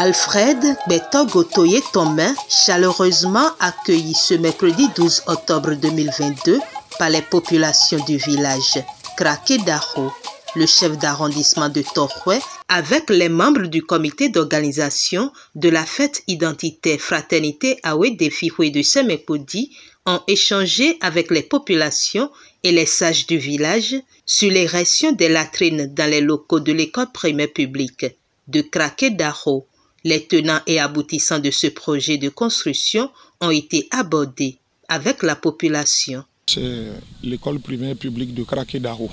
Alfred Betogotoye Tomin, chaleureusement accueilli ce mercredi 12 octobre 2022 par les populations du village Kraké Daro, le chef d'arrondissement de Toroué, avec les membres du comité d'organisation de la fête identitaire Fraternité Awe Defihwe de Semekodi, ont échangé avec les populations et les sages du village sur l'érection des latrines dans les locaux de l'école primaire publique de Kraké Daro. Les tenants et aboutissants de ce projet de construction ont été abordés avec la population. C'est l'école primaire publique de Kraké Daro,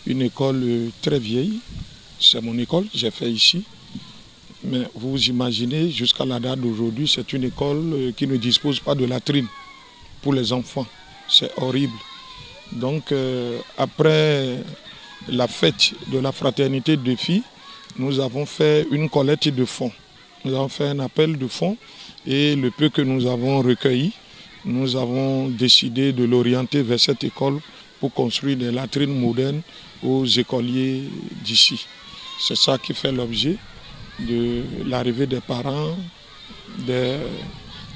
une école très vieille. C'est mon école, j'ai fait ici. Mais vous imaginez, jusqu'à la date d'aujourd'hui, c'est une école qui ne dispose pas de latrine pour les enfants. C'est horrible. Donc, après la fête de la fraternité de filles, nous avons fait une collecte de fonds. Nous avons fait un appel de fonds et le peu que nous avons recueilli, nous avons décidé de l'orienter vers cette école pour construire des latrines modernes aux écoliers d'ici. C'est ça qui fait l'objet de l'arrivée des parents, des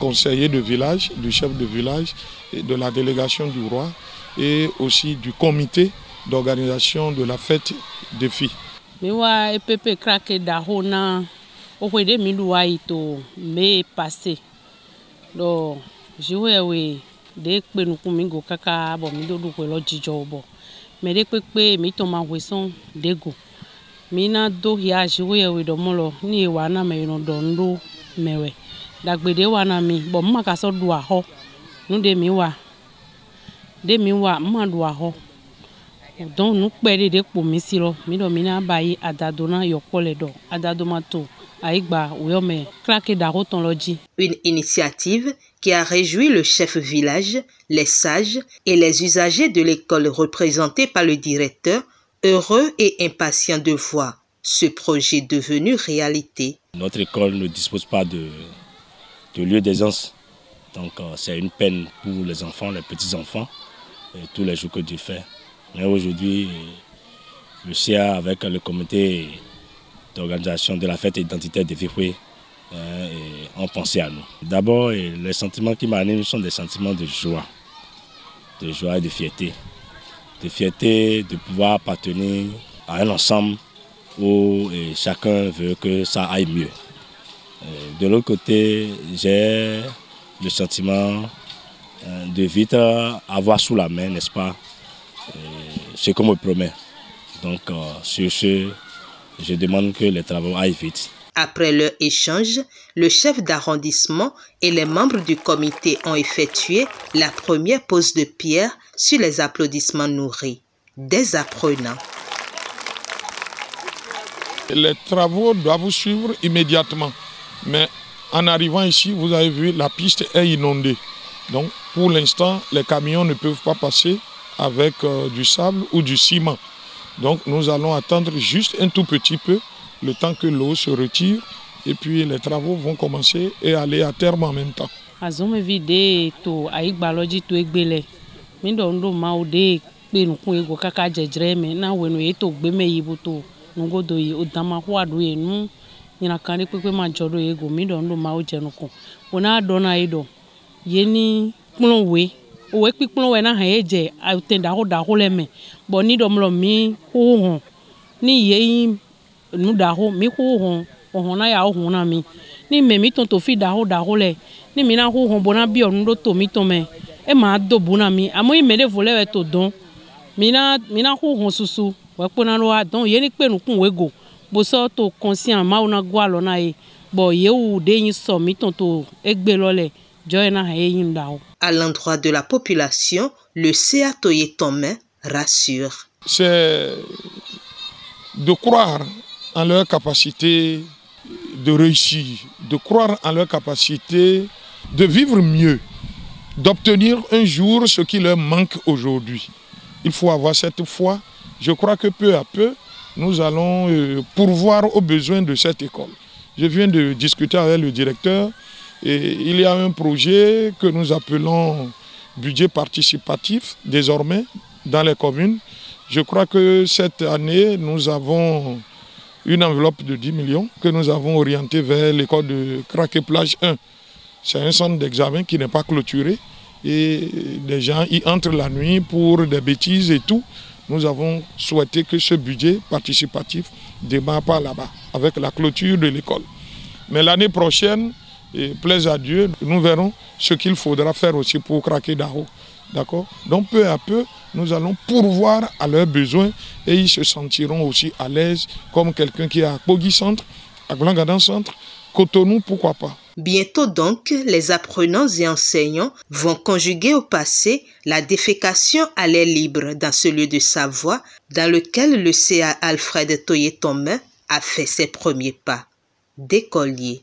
conseillers de village, du chef de village, et de la délégation du roi et aussi du comité d'organisation de la fête des filles. Miwa EPP Kraké Daro na okwede miluwa ito me passé. Do jiwewe de pe nuku mi go kaka bo mi do ko lo jijo bo. Me de pepe mi to ma weson dego. Mi na do ya jiwewe do molo ni wa na me no do ndo mewe. Dagbede wa na mi bo ma ka so do aho. Nu de mi wa ma do aho. Donc nous perdons pour misilo, mina bayi adadona yokoledo, adadomato, aigba uyome, Kraké Daro tonloji. Une initiative qui a réjoui le chef village, les sages et les usagers de l'école représentés par le directeur, heureux et impatients de voir ce projet devenu réalité. Notre école ne dispose pas de lieu d'aisance, donc c'est une peine pour les enfants, les petits-enfants, et tous les jours que Dieu fait. Mais aujourd'hui, le CA avec le comité d'organisation de la fête identitaire de Defihwe ont pensé à nous. D'abord, les sentiments qui m'animent sont des sentiments de joie et de fierté. De fierté de pouvoir appartenir à un ensemble où chacun veut que ça aille mieux. De l'autre côté, j'ai le sentiment de vite avoir sous la main, n'est-ce pas, ce qu'on me promet. Donc, sur ce, je demande que les travaux aillent vite. Après leur échange, le chef d'arrondissement et les membres du comité ont effectué la première pose de pierre sur les applaudissements nourris des apprenants. Les travaux doivent suivre immédiatement. Mais en arrivant ici, vous avez vu, la piste est inondée. Donc, pour l'instant, les camions ne peuvent pas passer avec du sable ou du ciment. Donc nous allons attendre juste un tout petit peu, le temps que l'eau se retire, et puis les travaux vont commencer et aller à terme en même temps. Owe pikplo we na heje atenda ho da ho leme bo ni domlo mi ho ni ye nu da ho mi ho na ya ho na mi ni me mi ton to fi da ho le ni mi na ho bona bi onu do to mi to me e ma do bona mi amo i me de vole we to don mi na ho susu we pona lo don ye ni pe nu kun we go bo so to conscient ma una gwa lo na e bo ye u de yin so mi ton to egbe lo le joy na he yin da ho. À l'endroit de la population, le CA Toye Tomin rassure. C'est de croire en leur capacité de réussir, de croire en leur capacité de vivre mieux, d'obtenir un jour ce qui leur manque aujourd'hui. Il faut avoir cette foi. Je crois que peu à peu, nous allons pourvoir aux besoins de cette école. Je viens de discuter avec le directeur. Et il y a un projet que nous appelons budget participatif désormais dans les communes. Je crois que cette année, nous avons une enveloppe de 10 millions que nous avons orientée vers l'école de Craquet-Plage 1. C'est un centre d'examen qui n'est pas clôturé et des gens y entrent la nuit pour des bêtises et tout. Nous avons souhaité que ce budget participatif démarre par là-bas, avec la clôture de l'école. Mais l'année prochaine, et plaise à Dieu, nous verrons ce qu'il faudra faire aussi pour Craquet Daho. D'accord? Donc peu à peu, nous allons pourvoir à leurs besoins et ils se sentiront aussi à l'aise comme quelqu'un qui est à Pogui Centre, à Glangadan Centre, Cotonou, pourquoi pas. Bientôt donc, les apprenants et enseignants vont conjuguer au passé la défécation à l'air libre dans ce lieu de Savoie dans lequel le CA Alfred Toye-Tombin a fait ses premiers pas d'écolier.